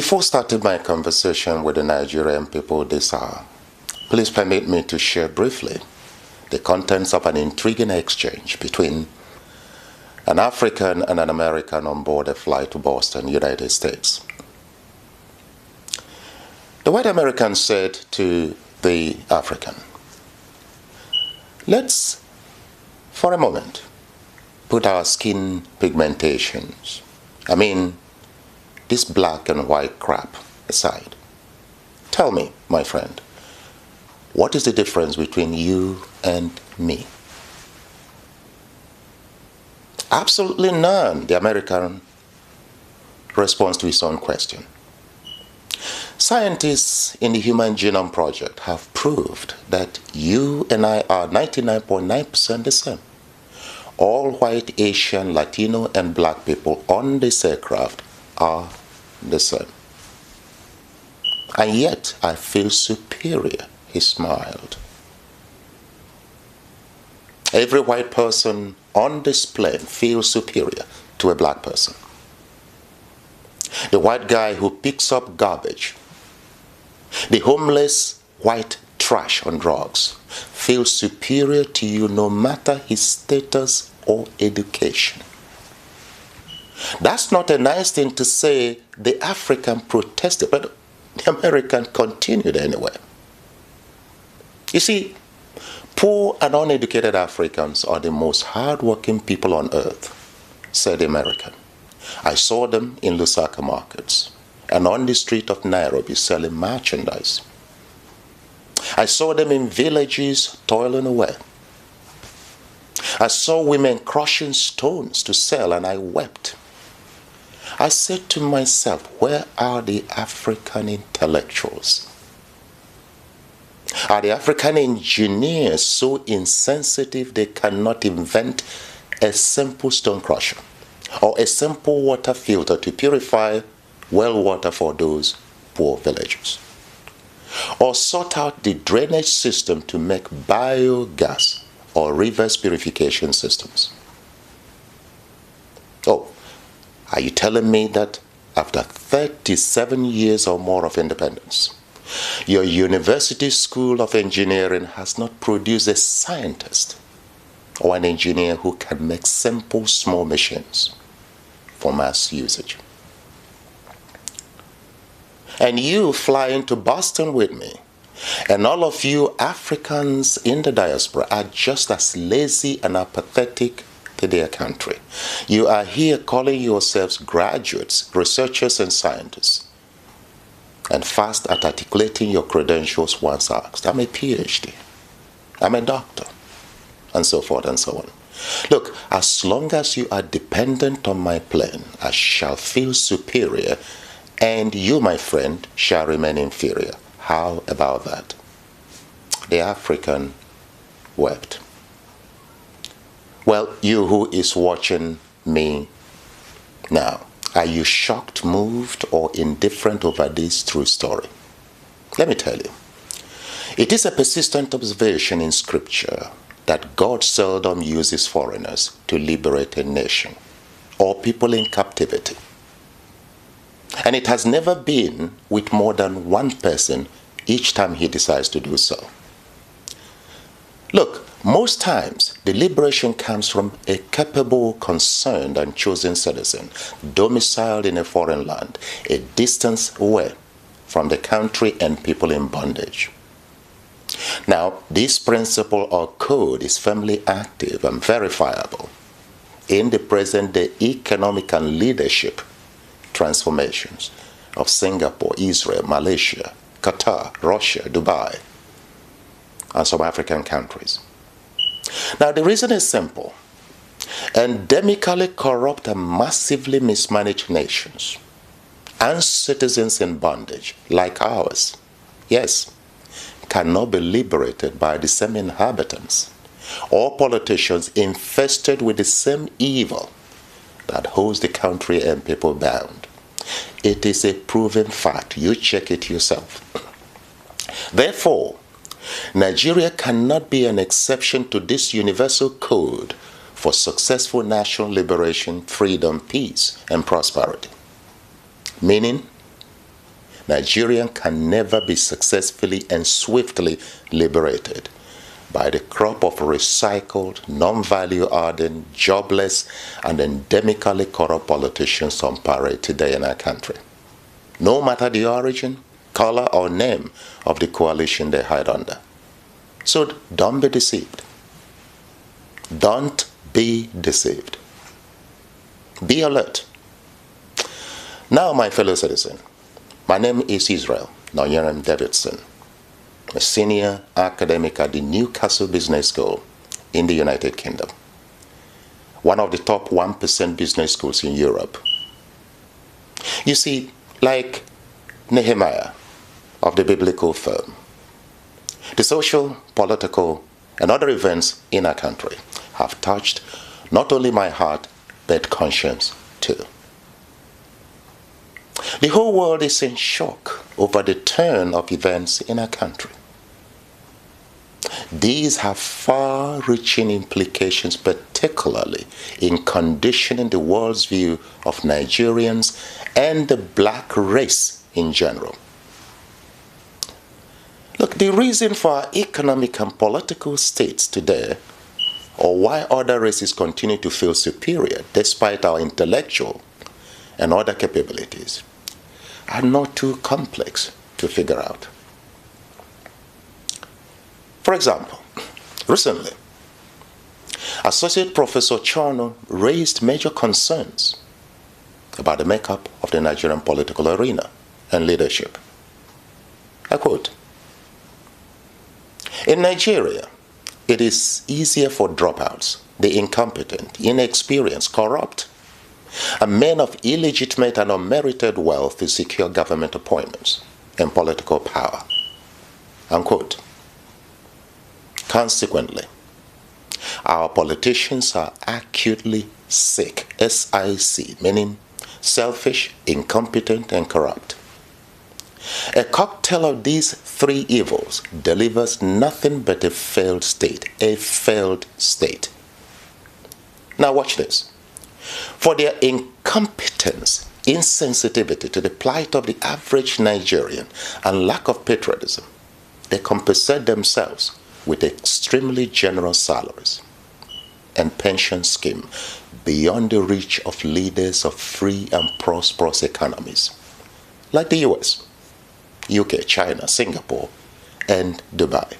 Before starting my conversation with the Nigerian people this hour, please permit me to share briefly the contents of an intriguing exchange between an African and an American on board a flight to Boston, United States. The white American said to the African, "Let's, for a moment, put our skin pigmentations, this black and white crap aside. Tell me, my friend, what is the difference between you and me?" Absolutely none, the American responds to his own question. Scientists in the Human Genome Project have proved that you and I are 99.9% the same. All white, Asian, Latino, and black people on this aircraft are the same. And yet I feel superior, he smiled. Every white person on this plane feels superior to a black person. The white guy who picks up garbage, the homeless white trash on drugs, feels superior to you no matter his status or education. That's not a nice thing to say. The African protested, but the American continued anyway. You see, poor and uneducated Africans are the most hardworking people on earth, said the American. I saw them in Lusaka markets and on the street of Nairobi selling merchandise. I saw them in villages toiling away. I saw women crushing stones to sell, and I wept. I said to myself, where are the African intellectuals? Are the African engineers so insensitive they cannot invent a simple stone crusher or a simple water filter to purify well water for those poor villagers? Or sort out the drainage system to make biogas or reverse purification systems? Oh, are you telling me that after 37 years or more of independence, your university school of engineering has not produced a scientist or an engineer who can make simple small machines for mass usage? And you fly into Boston with me, and all of you Africans in the diaspora are just as lazy and apathetic to their country. You are here calling yourselves graduates, researchers, and scientists, and fast at articulating your credentials once asked. I'm a PhD, I'm a doctor, and so forth and so on. Look, as long as you are dependent on my plane, I shall feel superior, and you, my friend, shall remain inferior. How about that? The African wept. Well, you who is watching me now, are you shocked, moved, or indifferent over this true story? Let me tell you. It is a persistent observation in Scripture that God seldom uses foreigners to liberate a nation or people in captivity. And it has never been with more than one person each time he decides to do so. Look, most times the liberation comes from a capable, concerned, and chosen citizen domiciled in a foreign land, a distance away from the country and people in bondage. Now, this principle or code is firmly active and verifiable in the present-day economic and leadership transformations of Singapore, Israel, Malaysia, Qatar, Russia, Dubai, and some African countries. Now, the reason is simple. Endemically corrupt and massively mismanaged nations and citizens in bondage like ours, yes, cannot be liberated by the same inhabitants or politicians infested with the same evil that holds the country and people bound. It is a proven fact. You check it yourself. Therefore, Nigeria cannot be an exception to this universal code for successful national liberation, freedom, peace, and prosperity. Meaning, Nigeria can never be successfully and swiftly liberated by the crop of recycled, non-value-adding, jobless, and endemically corrupt politicians on parade today in our country. No matter the origin, color, or name of the coalition they hide under. So don't be deceived. Don't be deceived. Be alert. Now, my fellow citizen, my name is Israel Nonyerim Davidson, a senior academic at the Newcastle Business School in the United Kingdom, one of the top 1% business schools in Europe. You see, like Nehemiah of the biblical film, the social, political, and other events in our country have touched not only my heart, but conscience too. The whole world is in shock over the turn of events in our country. These have far-reaching implications, particularly in conditioning the world's view of Nigerians and the black race in general. Look, the reason for our economic and political states today, or why other races continue to feel superior despite our intellectual and other capabilities, are not too complex to figure out. For example, recently, Associate Professor Chono raised major concerns about the makeup of the Nigerian political arena and leadership. I quote, "In Nigeria, it is easier for dropouts, the incompetent, inexperienced, corrupt, and men of illegitimate and unmerited wealth to secure government appointments and political power." Unquote. Consequently, our politicians are acutely sick, S-I-C, meaning selfish, incompetent, and corrupt. A cocktail of these three evils delivers nothing but a failed state, a failed state. Now watch this. For their incompetence, insensitivity to the plight of the average Nigerian, and lack of patriotism, they compensate themselves with extremely generous salaries and pension scheme beyond the reach of leaders of free and prosperous economies like the US, UK, China, Singapore, and Dubai.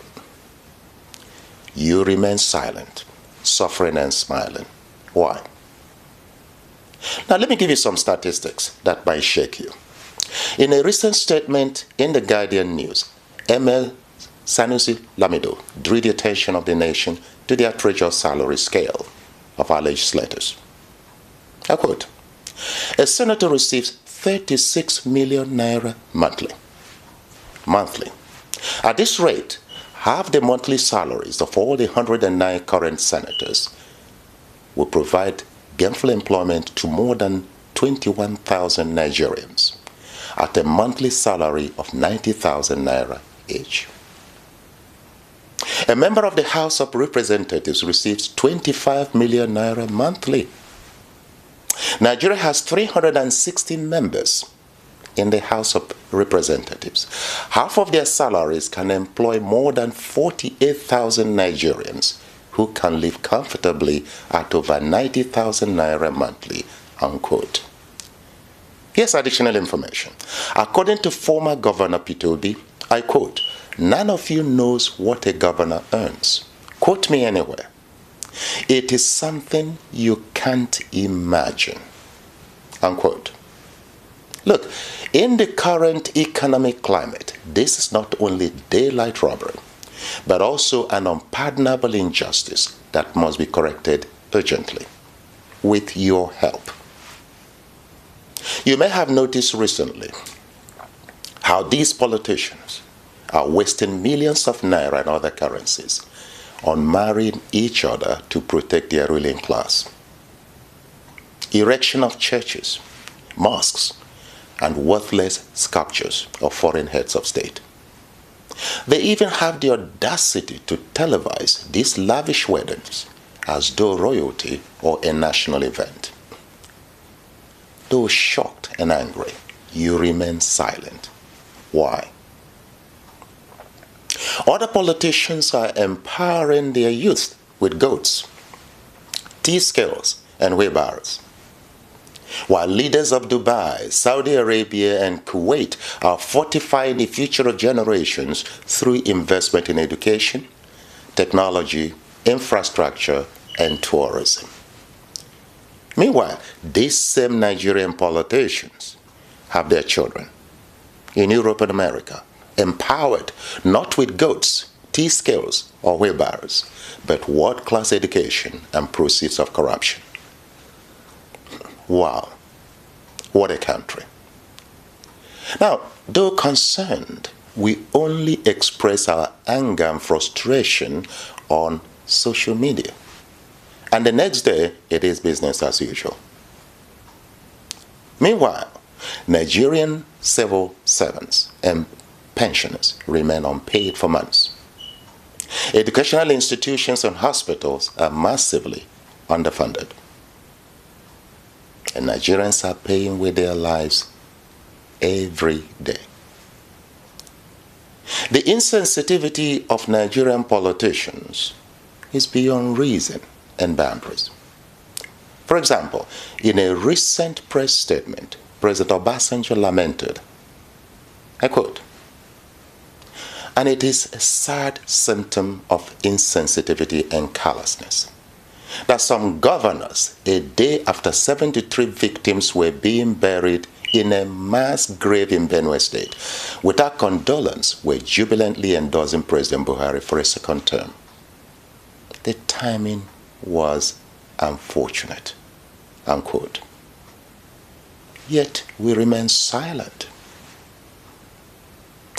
You remain silent, suffering and smiling. Why? Now let me give you some statistics that might shake you. In a recent statement in the Guardian News, ML Sanusi Lamido drew the attention of the nation to the outrageous salary scale of our legislators. I quote, "A senator receives 36 million naira monthly. At this rate, half the monthly salaries of all the 109 current senators will provide gainful employment to more than 21,000 Nigerians at a monthly salary of 90,000 naira each. A member of the House of Representatives receives 25 million naira monthly. Nigeria has 360 members in the House of Representatives. Half of their salaries can employ more than 48,000 Nigerians who can live comfortably at over 90,000 naira monthly," unquote. Here's additional information. According to former Governor Peter Obi, I quote, "None of you knows what a governor earns. Quote me anywhere. It is something you can't imagine," unquote. Look, in the current economic climate, this is not only daylight robbery, but also an unpardonable injustice that must be corrected urgently, with your help. You may have noticed recently how these politicians are wasting millions of naira and other currencies on marrying each other to protect their ruling class. Erection of churches, mosques, and worthless sculptures of foreign heads of state. They even have the audacity to televise these lavish weddings as though royalty or a national event. Though shocked and angry, you remain silent. Why? Other politicians are empowering their youth with goats, T-scales, and wheelbarrows, while leaders of Dubai, Saudi Arabia, and Kuwait are fortifying the future of generations through investment in education, technology, infrastructure, and tourism. Meanwhile, these same Nigerian politicians have their children in Europe and America empowered not with goats, T-scales, or wheelbarrows, but world-class education and proceeds of corruption. Wow, what a country. Now, though concerned, we only express our anger and frustration on social media. And the next day, it is business as usual. Meanwhile, Nigerian civil servants and pensioners remain unpaid for months. Educational institutions and hospitals are massively underfunded. And Nigerians are paying with their lives every day. The insensitivity of Nigerian politicians is beyond reason and boundaries. For example, in a recent press statement, President Obasanjo lamented, I quote, "And it is a sad symptom of insensitivity and callousness that some governors, a day after 73 victims were being buried in a mass grave in Benue State, without condolence, were jubilantly endorsing President Buhari for a second term. The timing was unfortunate," unquote. Yet we remain silent.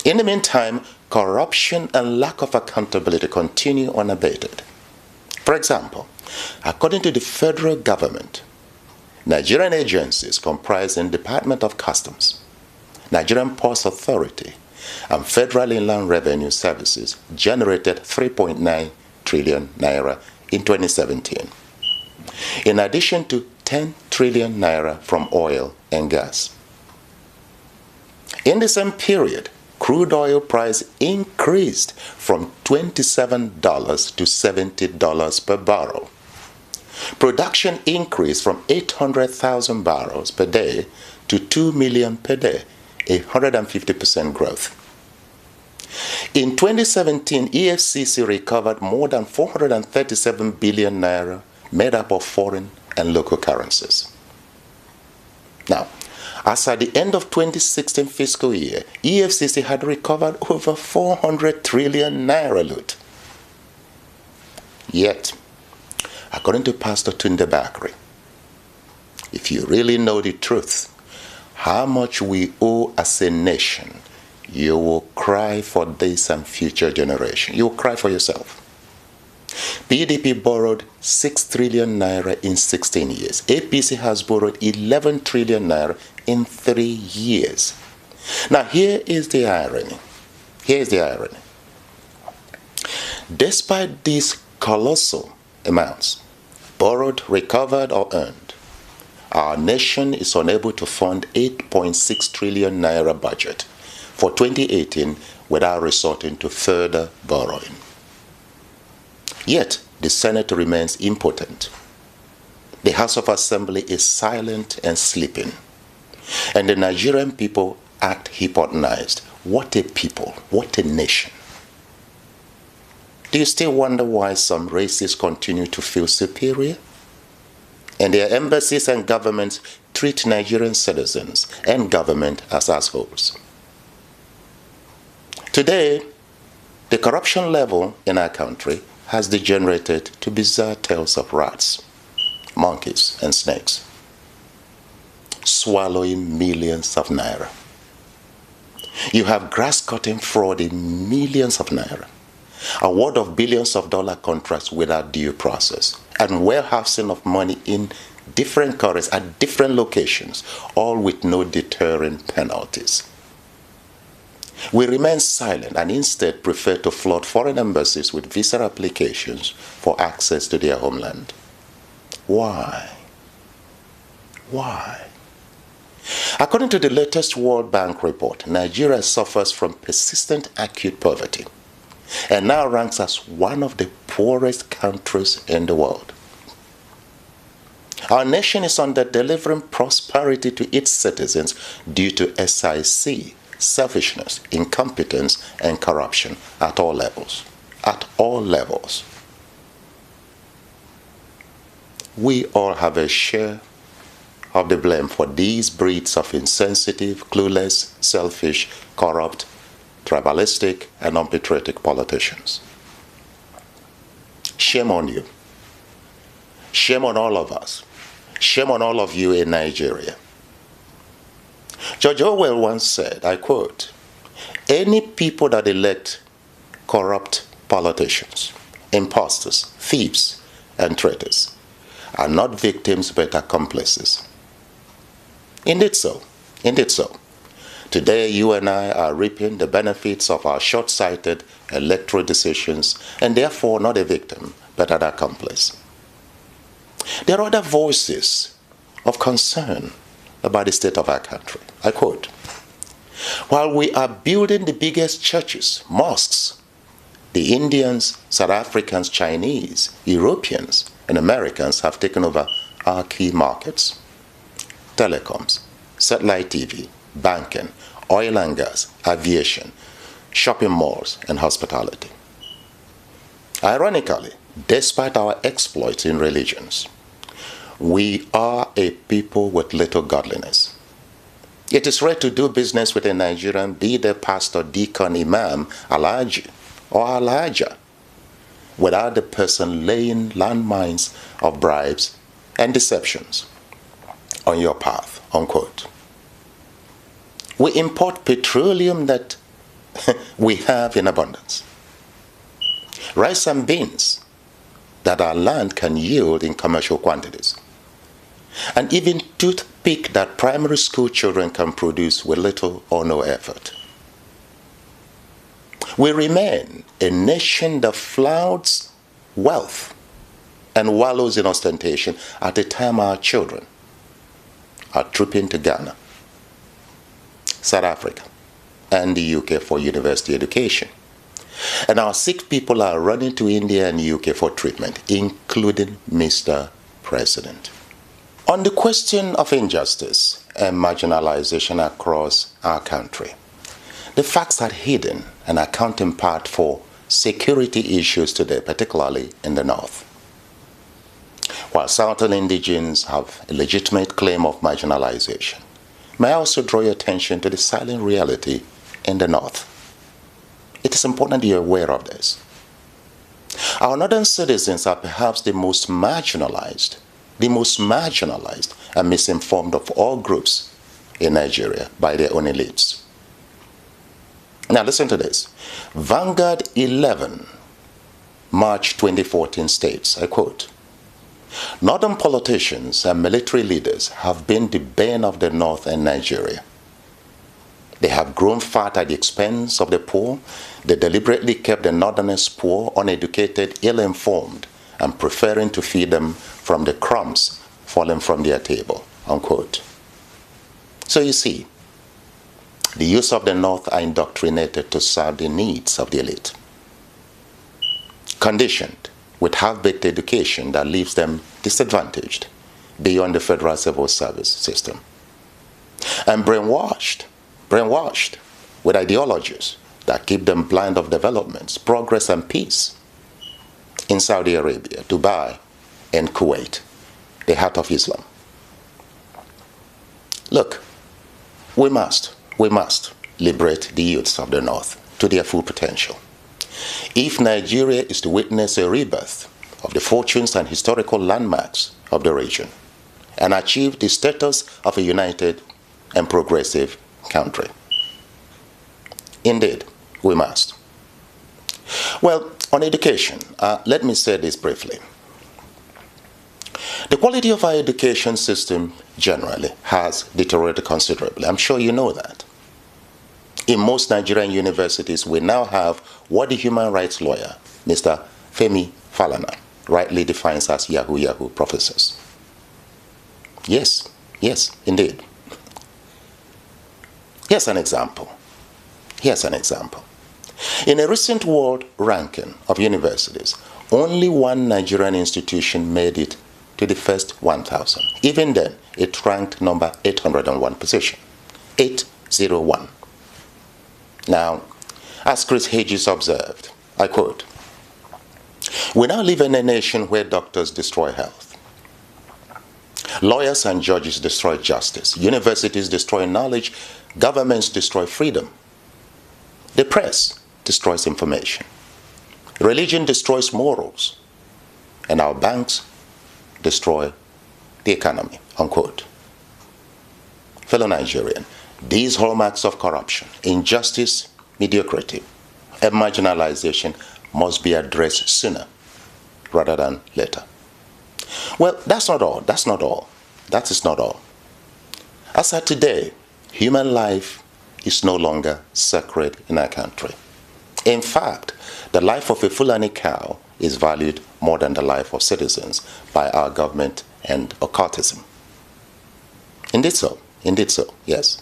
In the meantime, corruption and lack of accountability continue unabated. For example, according to the federal government, Nigerian agencies comprising Department of Customs, Nigerian Ports Authority, and Federal Inland Revenue Services generated 3.9 trillion naira in 2017, in addition to 10 trillion naira from oil and gas. In the same period, crude oil price increased from $27 to $70 per barrel. Production increased from 800,000 barrels per day to 2 million per day, 150% growth. In 2017, EFCC recovered more than 437 billion naira made up of foreign and local currencies. Now, as at the end of 2016 fiscal year, EFCC had recovered over 400 trillion naira loot. Yet, according to Pastor Tunde Bakri, if you really know the truth, how much we owe as a nation, you will cry for this and future generation. You will cry for yourself. PDP borrowed 6 trillion naira in 16 years. APC has borrowed 11 trillion naira in 3 years. Now, here is the irony. Here's the irony. Despite these colossal amounts, borrowed, recovered, or earned, our nation is unable to fund 8.6 trillion naira budget for 2018 without resorting to further borrowing. Yet, the Senate remains impotent. The House of Assembly is silent and sleeping. And the Nigerian people act hypnotized. What a people, what a nation. Do you still wonder why some races continue to feel superior? And their embassies and governments treat Nigerian citizens and government as assholes. Today, the corruption level in our country has degenerated to bizarre tales of rats, monkeys, and snakes, swallowing millions of naira. You have grass-cutting fraud in millions of naira, award of billions of dollar contracts without due process, and warehousing of money in different countries at different locations, all with no deterring penalties. We remain silent and instead prefer to flood foreign embassies with visa applications for access to their homeland. Why? Why? According to the latest World Bank report, Nigeria suffers from persistent acute poverty and now ranks as one of the poorest countries in the world. Our nation is under delivering prosperity to its citizens due to SIC, selfishness, incompetence, and corruption at all levels. At all levels. We all have a share of the blame for these breeds of insensitive, clueless, selfish, corrupt, tribalistic, and unpatriotic politicians. Shame on you. Shame on all of us. Shame on all of you in Nigeria. George Orwell once said, I quote, "Any people that elect corrupt politicians, impostors, thieves, and traitors are not victims but accomplices." Indeed so. Indeed so. Today, you and I are reaping the benefits of our short-sighted electoral decisions and therefore not a victim but an accomplice. There are other voices of concern about the state of our country. I quote, "While we are building the biggest churches, mosques, the Indians, South Africans, Chinese, Europeans, and Americans have taken over our key markets: telecoms, satellite TV, banking, oil and gas, aviation, shopping malls, and hospitality. Ironically, despite our exploits in religions, we are a people with little godliness. It is rare to do business with a Nigerian, be they pastor, deacon, imam, alhaji, or alhaja, without the person laying landmines of bribes and deceptions on your path," unquote. We import petroleum that we have in abundance, rice and beans that our land can yield in commercial quantities, and even toothpick that primary school children can produce with little or no effort. We remain a nation that flouts wealth and wallows in ostentation at a time our children are trooping to Ghana, South Africa, and the UK for university education. And our sick people are running to India and UK for treatment, including Mr. President. On the question of injustice and marginalization across our country, the facts are hidden and account in part for security issues today, particularly in the North. While Southern indigenes have a legitimate claim of marginalization, may I also draw your attention to the silent reality in the North. It is important you're aware of this. Our northern citizens are perhaps the most marginalized and misinformed of all groups in Nigeria by their own elites. Now listen to this. Vanguard 11, March 2014 states, I quote, "Northern politicians and military leaders have been the bane of the North and Nigeria. They have grown fat at the expense of the poor. They deliberately kept the Northerners poor, uneducated, ill-informed, and preferring to feed them from the crumbs falling from their table," unquote. So you see, the youth of the North are indoctrinated to serve the needs of the elite, conditioned with half-baked education that leaves them disadvantaged beyond the federal civil service system, and brainwashed with ideologies that keep them blind of developments, progress, and peace in Saudi Arabia, Dubai, and Kuwait, the heart of Islam. Look, we must liberate the youths of the North to their full potential. If Nigeria is to witness a rebirth of the fortunes and historical landmarks of the region and achieve the status of a united and progressive country. Indeed, we must. Well, on education, let me say this briefly. The quality of our education system generally has deteriorated considerably. I'm sure you know that. In most Nigerian universities, we now have what the human rights lawyer, Mr. Femi Falana, rightly defines as Yahoo professors. Yes, indeed. Here's an example. In a recent world ranking of universities, only one Nigerian institution made it to the first 1,000. Even then, it ranked number 801 position. 801. Now, as Chris Hedges observed, I quote, "We now live in a nation where doctors destroy health. Lawyers and judges destroy justice. Universities destroy knowledge. Governments destroy freedom. The press destroys information. Religion destroys morals. And our banks destroy the economy," unquote. Fellow Nigerian, these hallmarks of corruption, injustice, mediocrity, and marginalization must be addressed sooner rather than later. Well, that's not all. That is not all. As of today, human life is no longer sacred in our country. In fact, the life of a Fulani cow is valued more than the life of citizens by our government and occultism. Indeed so, yes.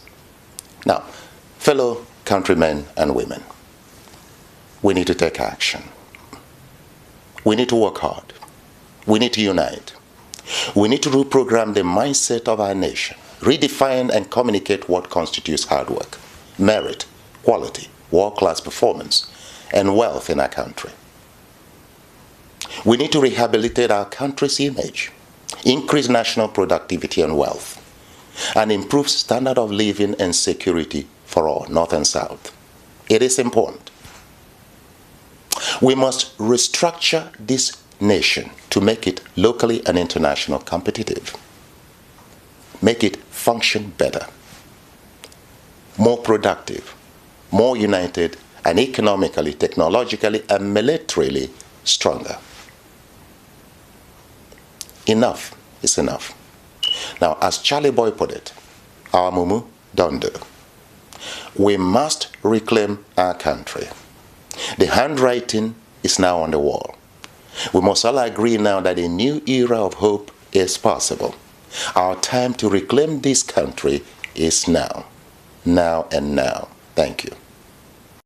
Now, fellow countrymen and women, we need to take action. We need to work hard. We need to unite. We need to reprogram the mindset of our nation, redefine and communicate what constitutes hard work, merit, quality, world-class performance, and wealth in our country. We need to rehabilitate our country's image, increase national productivity and wealth, and improve standard of living and security for all, North and South. It is important. We must restructure this nation to make it locally and internationally competitive, make it function better, more productive, more united, and economically, technologically, and militarily stronger. Enough is enough. Now, as Charlie Boy put it, our mumu don't do. We must reclaim our country. The handwriting is now on the wall. We must all agree now that a new era of hope is possible. Our time to reclaim this country is now. Now and now. Thank you.